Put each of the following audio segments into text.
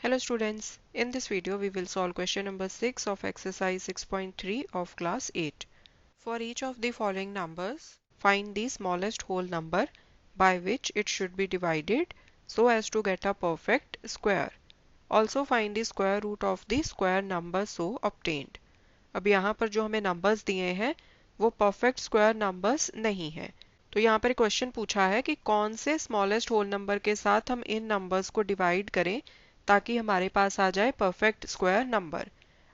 Hello students, in this video we will solve question number 6 of exercise 6.3 of class 8. For each of the following numbers, find the smallest whole number by which it should be divided so as to get a perfect square. Also find the square root of the square number so obtained. अब यहाँ पर जो हमें numbers दिए हैं वो perfect square numbers नहीं है. तो यहाँ पर क्वेश्चन पूछा है कि कौन से स्मॉलेस्ट होल नंबर के साथ हम इन नंबर्स को डिवाइड करें ताकि हमारे पास आ जाए परफेक्ट स्क्वायर नंबर.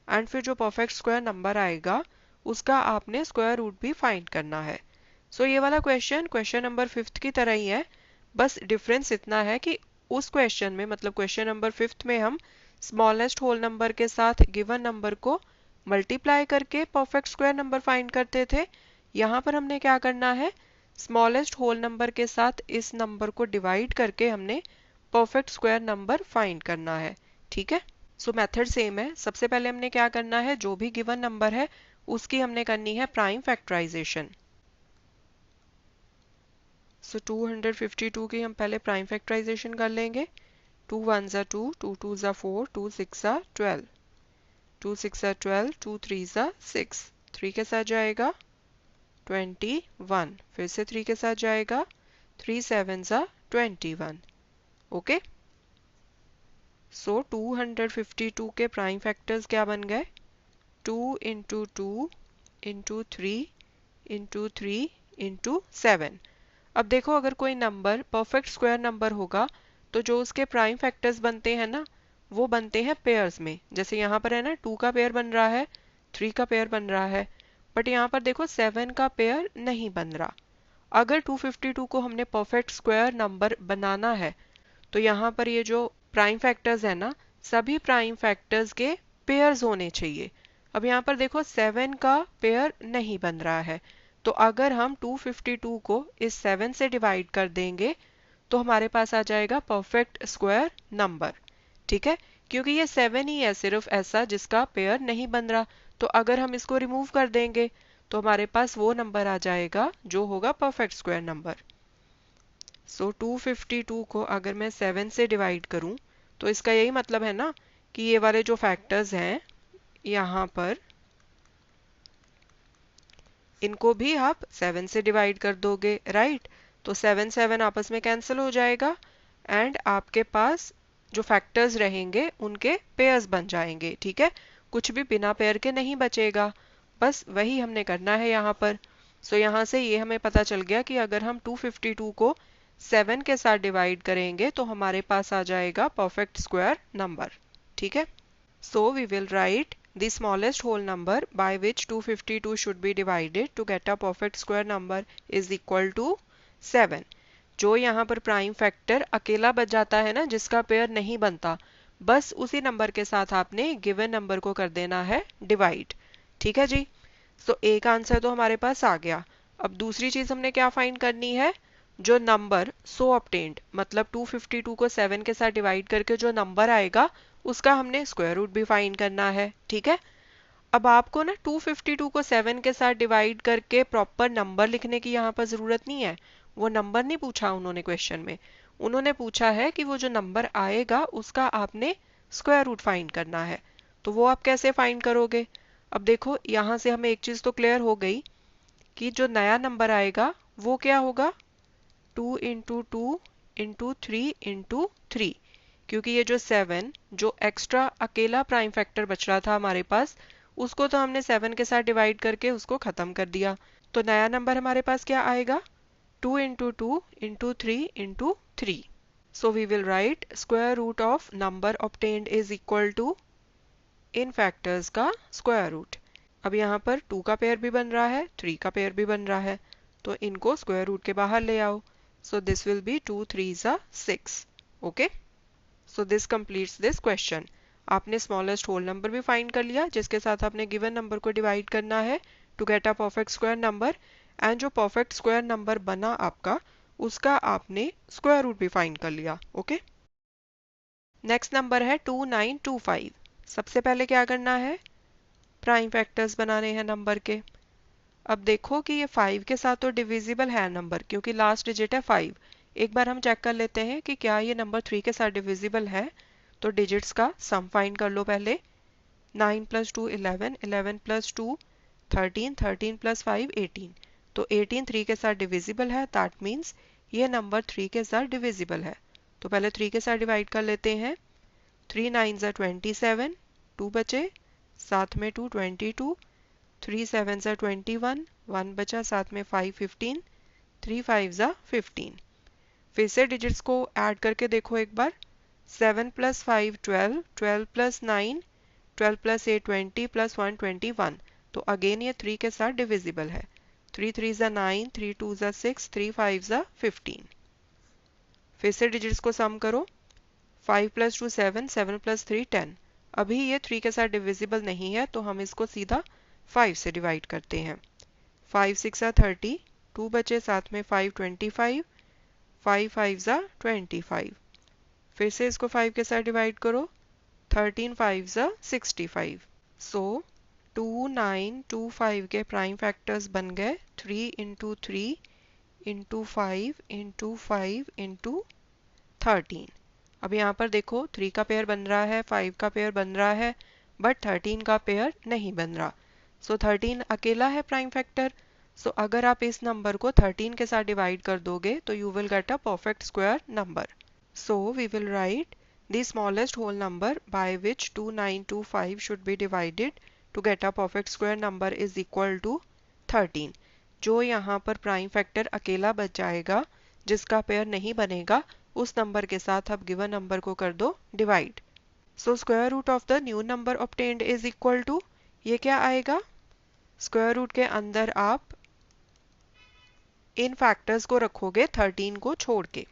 एंड फिर जो परफेक्ट स्क्वायर नंबर आएगा उसका आपने स्क्वायर रूट भी फाइंड करना है. सो ये वाला क्वेश्चन नंबर 5 की तरह ही है, बस डिफरेंस इतना है कि उस क्वेश्चन में मतलब क्वेश्चन नंबर 5 में हम स्मॉलेस्ट होल नंबर के साथ गिवन नंबर को मल्टीप्लाई करके परफेक्ट स्क्वायर नंबर फाइंड करते थे. यहाँ पर हमने क्या करना है, स्मॉलेस्ट होल नंबर के साथ इस नंबर को डिवाइड करके हमने परफेक्ट स्क्वायर नंबर फाइंड करना है. ठीक है, सो मेथड सेम है. सबसे पहले हमने क्या करना है, जो भी गिवन नंबर है उसकी हमने करनी है प्राइम फैक्टराइजेशन. सो 252 की हम पहले प्राइम फैक्टराइजेशन कर लेंगे. 2 1 2, 2 2 4, 2 6 12, 2 6 12, 2 3 6, 3 के साथ जाएगा 21, फिर से 3 के साथ जाएगा 3 7 21. ओके, सो 252 के प्राइम फैक्टर्स क्या बन गए, 2 इंटू 2 इंटू 3 इंटू 3 इंटू 7. अब देखो, अगर कोई नंबर परफेक्ट स्क्वायर नंबर होगा तो जो उसके प्राइम फैक्टर्स बनते हैं ना वो बनते हैं पेयर्स में. जैसे यहाँ पर है ना 2 का पेयर बन रहा है, 3 का पेयर बन रहा है, बट यहाँ पर देखो 7 का पेयर नहीं बन रहा. अगर 252 को हमने परफेक्ट स्क्वायर नंबर बनाना है तो यहाँ पर ये जो प्राइम फैक्टर्स है ना सभी प्राइम फैक्टर्स के पेयर्स होने चाहिए. अब यहाँ पर देखो 7 का पेयर नहीं बन रहा है, तो अगर हम 252 को इस 7 से डिवाइड कर देंगे तो हमारे पास आ जाएगा परफेक्ट स्क्वायर नंबर. ठीक है, क्योंकि ये 7 ही है सिर्फ ऐसा जिसका पेयर नहीं बन रहा, तो अगर हम इसको रिमूव कर देंगे तो हमारे पास वो नंबर आ जाएगा जो होगा परफेक्ट स्क्वायर नंबर. सो 252 को अगर मैं 7 से डिवाइड करूं तो इसका यही मतलब है ना कि ये वाले जो फैक्टर्स हैं यहाँ पर इनको भी आप 7 से डिवाइड कर दोगे, राइट. तो 7 7 आपस में कैंसिल हो जाएगा एंड आपके पास जो फैक्टर्स रहेंगे उनके पेयर्स बन जाएंगे. ठीक है, कुछ भी बिना पेयर के नहीं बचेगा, बस वही हमने करना है यहाँ पर. सो यहाँ से ये हमें पता चल गया कि अगर हम 252 को 7 के साथ डिवाइड करेंगे तो हमारे पास आ जाएगा परफेक्ट स्क्वायर नंबर. ठीक है, so we will write the smallest whole number by which 252 should be divided to get a perfect square number is equal to 7. जो यहाँ पर प्राइम फैक्टर अकेला बच जाता है ना जिसका पेयर नहीं बनता, बस उसी नंबर के साथ आपने गिवन नंबर को कर देना है डिवाइड. ठीक है जी, सो एक आंसर तो हमारे पास आ गया. अब दूसरी चीज हमने क्या फाइंड करनी है, जो नंबर सो ऑब्टेन्ड मतलब 252 को 7 के साथ डिवाइड करके जो नंबर आएगा उसका हमने स्क्वायर रूट भी फाइंड करना है. ठीक है, अब आपको ना 252 को 7 के साथ डिवाइड करके प्रॉपर नंबर लिखने की यहाँ पर ज़रूरत नहीं है. वो नंबर नहीं पूछा उन्होंने क्वेश्चन में, उन्होंने पूछा है कि वो जो नंबर आएगा उसका आपने स्क्वायर रूट फाइंड करना है. तो वो आप कैसे फाइंड करोगे. अब देखो यहाँ से हमें एक चीज़ तो क्लियर हो गई कि जो नया नंबर आएगा वो क्या होगा, 2 इंटू 2 इंटू 3 इंटू 3, क्योंकि ये जो 7 जो एक्स्ट्रा अकेला प्राइम फैक्टर बच रहा था हमारे पास उसको तो हमने 7 के साथ डिवाइड करके उसको ख़त्म कर दिया. तो नया नंबर हमारे पास क्या आएगा, 2 into 2 into 3 into 3. So we will write square root of number obtained is equal to इन फैक्टर्स का स्क्वायर रूट. अब यहाँ पर 2 का पेयर भी बन रहा है, 3 का पेयर भी बन रहा है, तो इनको स्क्वायर रूट के बाहर ले आओ. So this will B 2 3 6. Okay, so this completes this question. आपने स्मॉलेस्ट होल नंबर भी फाइंड कर लिया जिसके साथ आपने गिवन नंबर को डिवाइड करना है to get a perfect square number, and जो परफेक्ट स्क्वायर नंबर बना आपका उसका आपने स्क्वायर रूट भी फाइंड कर लिया. ओके, नेक्स्ट नंबर है 2925. सबसे पहले क्या करना है, प्राइम फैक्टर्स बनाने हैं नंबर के. अब देखो कि ये 5 के साथ तो डिविजिबल है नंबर क्योंकि लास्ट डिजिट है 5. एक बार हम चेक कर लेते हैं कि क्या ये नंबर 3 के साथ डिविजिबल है. तो डिजिट्स का सम फाइंड कर लो पहले। 9 प्लस 2 11, 11 प्लस 2 13, 13 प्लस 5 18। तो 18 3 के साथ डिविजिबल है, दैट मीन्स ये नंबर 3 के साथ डिविजिबल है। तो पहले 3 के साथ डिवाइड कर लेते हैं। 3 9 ज़ा 27, 2 बचे, साथ में 2 22, 3 7 ज़ा 21, 1 बचा, साथ में 5 15, 3 5 ज़ा 15। फिर से डिजिट्स को ऐड करके देखो एक बार। 7 प्लस 5 12, 12 प्लस 9 12 प्लस 8 20 प्लस 1 21। तो अगेन ये 3 के साथ डिविजिबल है। 3 3 ज़ा 9, 3 2 ज़ा 6, 3 5 ज़ा 15। फिर से डिजिट्स को सम करो। 5 प्लस 2 7, 7 प्लस 3 10। अभी ये 3 के साथ डिविजिबल नहीं है, तो हम इसको सीधा 5 से डिवाइड करते हैं। 5 6 ज़ा 30, 2 बचे, साथ में 5 25, 5 5 ज़ा 25। फिर से इसको 5 के साथ डिवाइड करो। 13 5 ज़ा 65। सो 2 9 2 5 के प्राइम फैक्टर्स बन गए 3 इंटू 3 इंटू 5 इंटू 5 इंटू 13। अब यहाँ पर देखो 3 का पेयर बन रहा है, 5 का पेयर बन रहा है, बट 13 का पेयर नहीं बन रहा। सो 13 अकेला है प्राइम फैक्टर। सो अगर आप इस नंबर को 13 के साथ डिवाइड कर दोगे तो you will get a perfect square number. So we will write the smallest whole number by which 2925 should be divided to get a perfect square number is equal to 13। जो यहाँ पर prime factor अकेला बच जाएगा, जिसका pair नहीं बनेगा, उस नंबर के साथ अब गिवन नंबर को कर दो divide. So square root of the new number obtained is equal to, ये क्या आएगा? स्क्वायर रूट के अंदर आप इन फैक्टर्स को रखोगे 13 को छोड़ के।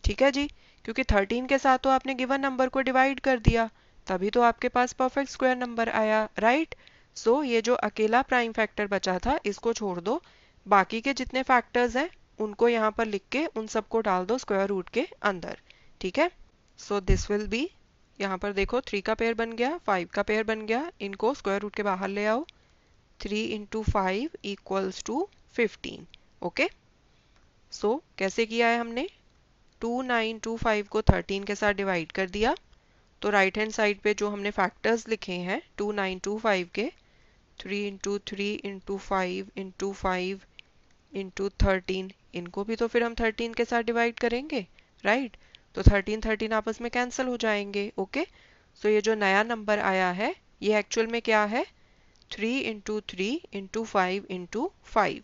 ठीक है जी, क्योंकि 13 के साथ तो आपने गिवन नंबर को डिवाइड कर दिया, तभी तो आपके पास परफेक्ट स्क्वायर नंबर आया, राइट। सो ये जो अकेला प्राइम फैक्टर बचा था इसको छोड़ दो, बाकी के जितने फैक्टर्स हैं उनको यहाँ पर लिख के उन सबको डाल दो स्क्वायर रूट के अंदर। ठीक है, सो दिस विल बी, यहाँ पर देखो 3 का पेयर बन गया, 5 का पेयर बन गया, इनको स्क्वायर रूट के बाहर ले आओ। 3 इंटू 5 इक्वल्स टू 15। ओके, सो कैसे किया है हमने? 2925 को 13 के साथ डिवाइड कर दिया, तो राइट हैंड साइड पे जो हमने फैक्टर्स लिखे हैं 2925 के, 3 इंटू 3 इंटू 5 इंटू 5 इंटू 13, इनको भी तो फिर हम 13 के साथ डिवाइड करेंगे, राइट। तो 13 13 आपस में कैंसिल हो जाएंगे। ओके, सो ये जो नया नंबर आया है ये एक्चुअल में क्या है? 3 इंटू 3 इंटू 5 इंटू 5।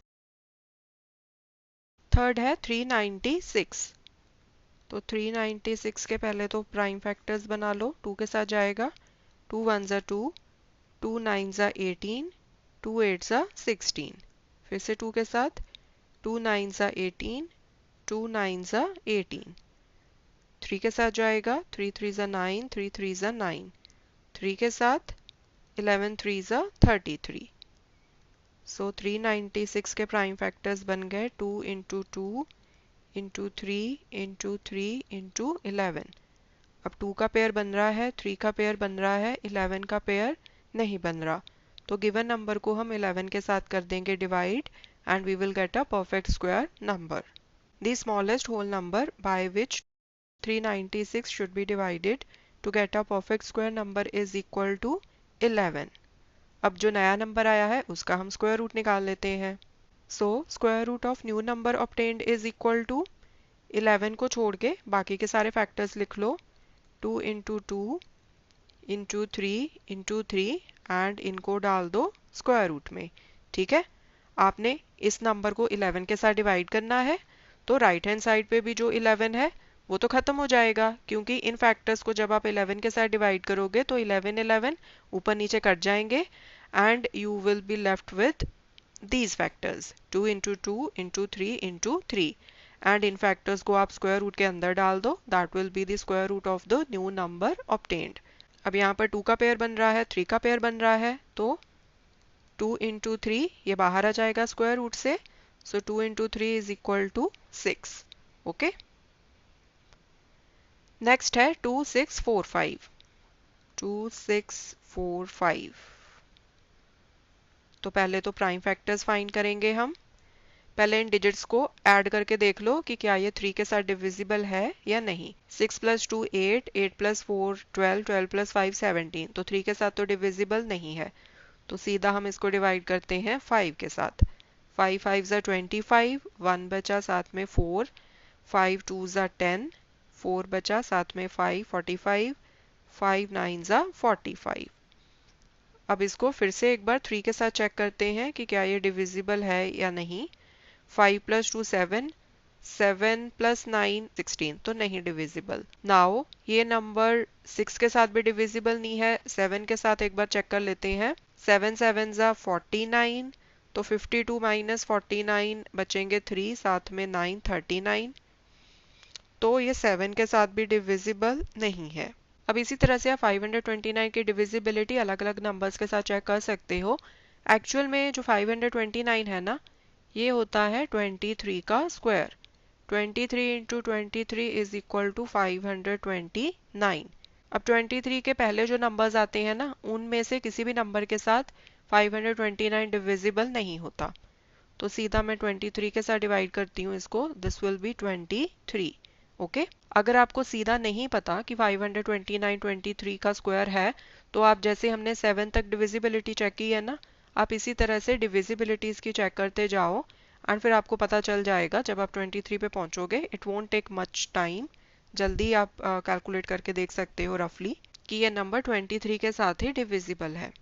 थर्ड है 396। तो 396 के पहले तो प्राइम फैक्टर्स बना लो, 2 के साथ जाएगा, 2 1 ज़ा 2, 2 9 ज़ा 18, 2 8 ज़ा 16। फिर से 2 के साथ, 2 9 ज़ा 18, 2 9 ज़ा 18। 3 के साथ जाएगा, 3 3 ज़ा 9, 3 3 ज़ा 9। 3 के साथ 11 3 ज़ा 33। सो 396 के प्राइम फैक्टर्स बन गए 2 इंटू 2 इंटू 3 इंटू 3 इंटू 11। अब 2 का पेयर बन रहा है, 3 का पेयर बन रहा है, 11 का पेयर नहीं बन रहा, तो गिवन नंबर को हम 11 के साथ कर देंगे divide and we will get a perfect square number. The smallest whole number by which 396 should be divided to get a perfect square number is equal to 11। अब जो नया नंबर आया है उसका हम स्क्वायर रूट निकाल लेते हैं। So square root of new number obtained is equal to, 11 को छोड़ के बाकी के सारे फैक्टर्स लिख लो, 2 इंटू 2 इंटू 3 इंटू 3 एंड इनको डाल दो स्क्वायर रूट में। ठीक है, आपने इस नंबर को 11 के साथ डिवाइड करना है, तो राइट हैंड साइड पे भी जो 11 है वो तो खत्म हो जाएगा, क्योंकि इन फैक्टर्स को जब आप 11 के साथ डिवाइड करोगे तो 11 11 ऊपर नीचे कट जाएंगे and you will be left with these factors 2 into 2 into 3 into 3 and in factors को आप स्क्वायर रूट के अंदर डाल दो, that will be the square root of the new number obtained। अब यहाँ पर 2 का पेयर बन रहा है, 3 का पेयर बन रहा है, तो 2 into 3 ये बाहर आ जाएगा स्क्वायर रूट से, so 2 into 3 is equal to 6। Okay, next है 2645। 2645, तो पहले तो प्राइम फैक्टर्स फाइंड करेंगे हम। पहले इन डिजिट्स को ऐड करके देख लो कि क्या ये 3 के साथ डिविजिबल है या नहीं। 6 + 2 8, 8 + 4 12, 12 + 5 17, तो 3 के साथ तो डिविजिबल नहीं है। तो सीधा हम इसको डिवाइड करते हैं 5 के साथ। 5 5 ज़ा 25, 1 बचा साथ में 4, 5 2 ज़ा 10, 4 बचा साथ में 5 45, 5 9 ज़ा 45। अब इसको फिर से एक बार 3 के साथ चेक करते हैं कि क्या ये डिविजिबल है या नहीं। 5 + 2 7, 7 + 9 16, तो नहीं डिविजिबल। नाउ ये नंबर 6 के साथ भी डिविजिबल नहीं है। 7 के साथ एक बार चेक कर लेते हैं। 7 7 ज़ा 49, तो 52 - 49 बचेंगे 3, साथ में 9 39, तो ये 7 के साथ भी डिविजिबल नहीं है। अब इसी तरह से आप 529 की डिविजिबिलिटी अलग अलग नंबर्स के साथ चेक कर सकते हो। एक्चुअल में जो 529 है ना, ये होता है 23 का स्क्वायर। 23 × 23 is equal to 529। अब 23 के पहले जो नंबर्स आते हैं ना, उनमें से किसी भी नंबर के साथ 529 डिविजिबल नहीं होता। तो सीधा मैं 23 के साथ डिवाइड करती हूँ इसको। This will B 23। ओके अगर आपको सीधा नहीं पता कि 529 23 का स्क्वायर है, तो आप जैसे हमने 7 तक डिविजिबिलिटी चेक की है ना, आप इसी तरह से डिविजिबिलिटीज की चेक करते जाओ एंड फिर आपको पता चल जाएगा जब आप 23 पे पहुंचोगे। It won't take much time, जल्दी आप कैलकुलेट करके देख सकते हो रफली कि ये नंबर 23 के साथ ही डिविजिबल है।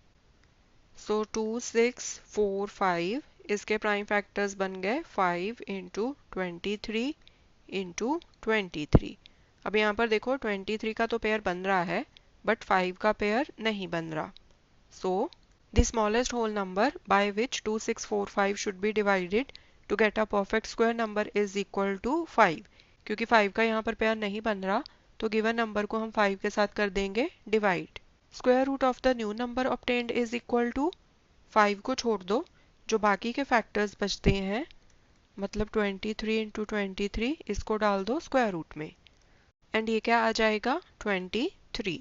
सो 2 6 4 5, इसके प्राइम फैक्टर्स बन गए 5 × 23 × 23। अब यहाँ पर देखो 23 का तो पेयर बन रहा है बट 5 का पेयर नहीं बन रहा। So the smallest whole number by which 2645 should be divided to get a perfect square number is equal to 5। क्योंकि 5 का यहाँ पर पेयर नहीं बन रहा, तो गिवन नंबर को हम 5 के साथ कर देंगे divide. Square root of the new number obtained is equal to 5 को छोड़ दो, जो बाकी के फैक्टर्स बचते हैं मतलब 23 × 23, इसको डाल दो स्क्वायर रूट में एंड ये क्या आ जाएगा 23।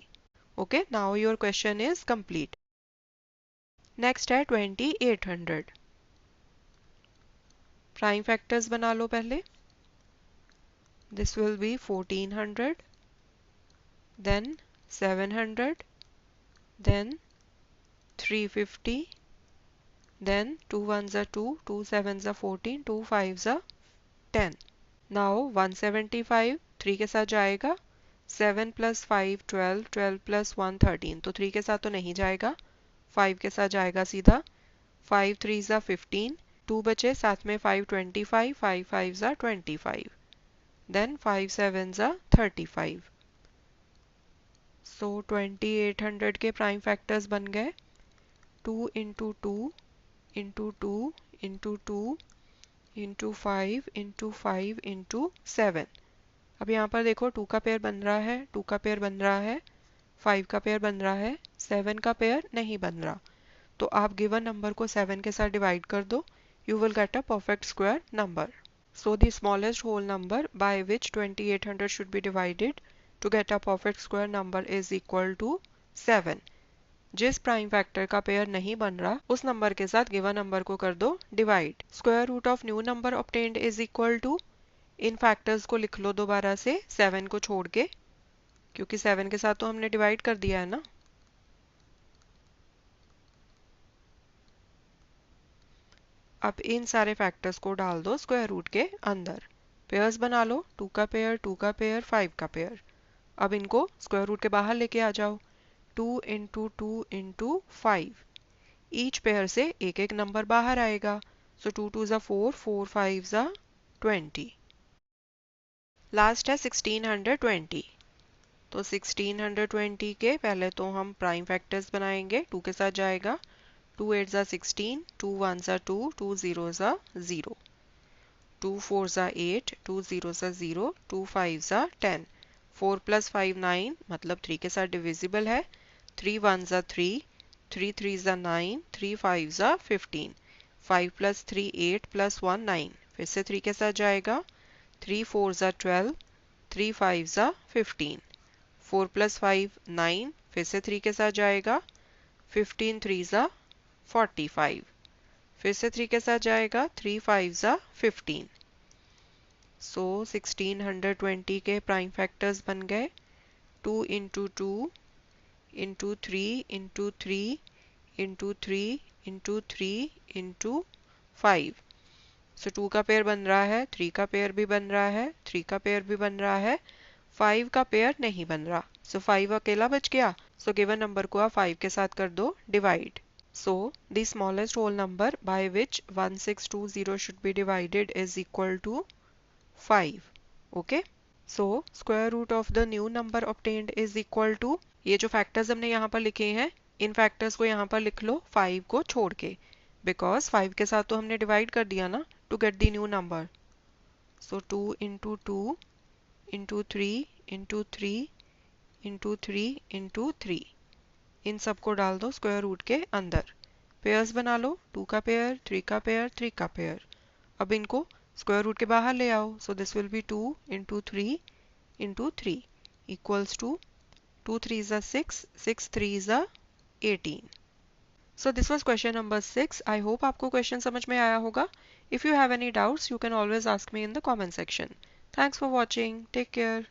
Okay now your question is complete. Next है 2800। प्राइम फैक्टर्स बना लो पहले। This will be 1400, then 700, then 350, then 2 1s are 2, 2 7s are 14, 2 5s are 10। Now 175 3 के साथ जाएगा। 7 + 5 12, 12 + 1 13, तो 3 के साथ तो नहीं जाएगा, 5 के साथ जाएगा सीधा। 5 3s are 15, 2 बचे साथ में 5 25, 5 5s are 25, then 5 7s are 35। So 2800 के प्राइम फैक्टर्स बन गए 2 × 2 × 2 × 2 × 5 × 5 × 7। अब यहाँ पर देखो 2 का पेयर बन रहा है, 2 का पेयर बन रहा है, 5 का पेयर बन रहा है, 7 का पेयर नहीं बन रहा। तो आप गिवन नंबर को 7 के साथ डिवाइड कर दो, you will get a perfect square number. So the smallest whole number by which 2800 should be divided to get a perfect square number is equal to 7। जिस प्राइम फैक्टर का pair नहीं बन रहा, उस नंबर के साथ गिवन नंबर को कर दो divide. Square root of new number obtained is equal to, इन फैक्टर्स को लिख लो दोबारा से 7 को छोड़ के, क्योंकि 7 के साथ तो हमने डिवाइड कर दिया है ना। अब इन सारे फैक्टर्स को डाल दो स्क्वायर रूट के अंदर। पेयर्स बना लो, 2 का पेयर, 2 का पेयर, 5 का पेयर। अब इनको स्क्वायर रूट के बाहर लेके आ जाओ। 2 × 2 × 5, ईच पेयर से एक एक नंबर बाहर आएगा। सो 2 2s are 4, 4 5s are 20। Last है 1620। तो 1620 के पहले तो हम प्राइम फैक्टर्स बनाएंगे। 2 के साथ जाएगा, 2 8s are 16, 2 1s are 2, 2 0s are 0, 2 4s are 8, 2 0s are 0, 2 5s are 10, 4 + 5 9, मतलब 3 के साथ डिविजिबल है। 3 1s are 3, 3 3s are 9, 3 5s are 15, 5 + 3 8 + 1 9, फिर से 3 के साथ जाएगा। 3 4s are 12, 3 5s are 15, 4 + 5 9, फिर से 3 के साथ जाएगा। 15 3s are 45, फिर से 3 के साथ जाएगा, 3 5 ज़ा 15। सो 1620 के प्राइम फैक्टर्स बन गए 2 into 2 into 3 into 3 into 3 into 3 into 5। सो 2 का पेयर बन रहा है, 3 का पेयर भी बन रहा है, 3 का पेयर भी बन रहा है, 5 का पेयर नहीं बन रहा। सो 5 अकेला बच गया। सो गिवन नंबर को आप 5 के साथ कर दो divide. So the smallest whole number by which 1620 should be divided is equal to 5. Okay? So square root of the new number obtained is equal to, ये जो फैक्टर्स हमने यहाँ पर लिखे हैं इन फैक्टर्स को यहाँ पर लिख लो 5 को छोड़ के, बिकॉज 5 के साथ तो हमने डिवाइड कर दिया ना to get the new number. So 2 into 2 into 3 into 3 into 3 into 3, इन सबको डाल दो स्क्वायर रूट के अंदर। पेयर्स बना लो, 2 का पेयर, 3 का पेयर, 3 का पेयर। अब इनको स्क्वायर रूट के बाहर ले आओ। So this will B 2 into 3 into 3 equals to 2 3 is 6, 6 3 is 18. So this was question number 6. I hope आपको क्वेश्चन समझ में आया होगा. If you have any doubts, you can always ask me in the comment section. Thanks for watching. Take care.